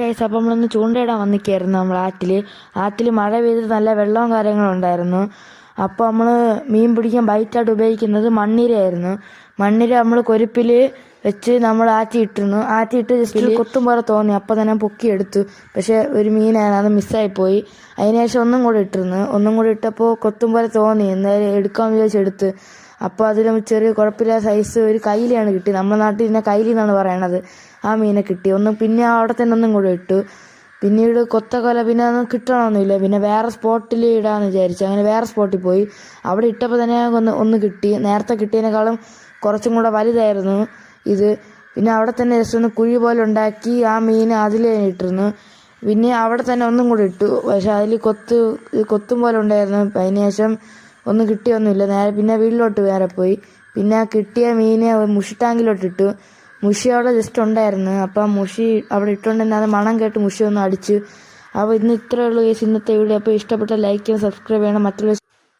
Guys, അപ്പം നമ്മളൊന്ന് ചൂണ്ടയിടാൻ വന്നിക്കായിരുന്നു. നമ്മൾ ആറ്റിൽ മഴ പെയ്ത് നല്ല വെള്ളവും കാര്യങ്ങളും ഉണ്ടായിരുന്നു. അപ്പോൾ നമ്മൾ മീൻ പിടിക്കാൻ ബൈറ്റായിട്ട് ഉപയോഗിക്കുന്നത് മണ്ണിരയായിരുന്നു. മണ്ണിര നമ്മൾ കൊരുപ്പിൽ വെച്ച് നമ്മൾ ആറ്റിയിട്ട് ജസ്റ്റ് കൊത്തും പോലെ തോന്നി. അപ്പം തന്നെ പൊക്കിയെടുത്തു. പക്ഷെ ഒരു മീനാണ്, അത് മിസ്സായിപ്പോയി. അതിനുശേഷം ഒന്നും കൂടി ഇട്ടപ്പോൾ കൊത്തും പോലെ തോന്നി. എന്തായാലും എടുക്കാമെന്ന് വിചാരിച്ചെടുത്ത്. അപ്പോൾ അതിലും ചെറിയ കുഴപ്പമില്ലാത്ത സൈസ് ഒരു കൈലിയാണ് കിട്ടി. നമ്മുടെ നാട്ടിൽ ഇതിനെ കൈലി എന്നാണ് പറയണത്. ആ മീനെ കിട്ടി. പിന്നെ അവിടെ തന്നെ ഒന്നും കൂടെ ഇട്ടു. പിന്നീട് കൊത്തക്കൊല പിന്നെ ഒന്നും കിട്ടണമെന്നില്ല. പിന്നെ വേറെ സ്പോട്ടിൽ ഇടാമെന്ന് വിചാരിച്ചു. അങ്ങനെ വേറെ സ്പോട്ടിൽ പോയി. അവിടെ ഇട്ടപ്പോൾ തന്നെ ഒന്ന് കിട്ടി. നേരത്തെ കിട്ടിയതിനേക്കാളും കുറച്ചും കൂടെ വലുതായിരുന്നു ഇത്. പിന്നെ അവിടെ തന്നെ ജസ്റ്റ് ഒന്ന് കുഴി പോലെ ഉണ്ടാക്കി ആ മീൻ അതിൽ ഇട്ടിരുന്നു. പിന്നെ അവിടെ തന്നെ ഒന്നും കൂടി ഇട്ടു. പക്ഷെ അതിൽ കൊത്തും പോലെ ഉണ്ടായിരുന്നു. അതിന് ശേഷം ഒന്നും കിട്ടിയൊന്നുമില്ല. പിന്നെ വീട്ടിലോട്ട് വേറെ പോയി. പിന്നെ ആ കിട്ടിയ മീനെ മുഷി ടാങ്കിലോട്ട് ഇട്ടു. മുഷി അവിടെ ജസ്റ്റ് ഉണ്ടായിരുന്നു. അപ്പം മുഷി അവിടെ ഇട്ടുകൊണ്ടിരുന്ന അത് മണം കേട്ട് മുഷി ഒന്ന് അടിച്ചു. അപ്പോൾ ഇന്ന് ഇത്രയേ ഉള്ളൂ ഇന്നത്തെ വീഡിയോ. അപ്പോൾ ഇഷ്ടപ്പെട്ട ലൈക്ക് ചെയ്യണം, സബ്സ്ക്രൈബ് ചെയ്യണം. മറ്റുള്ള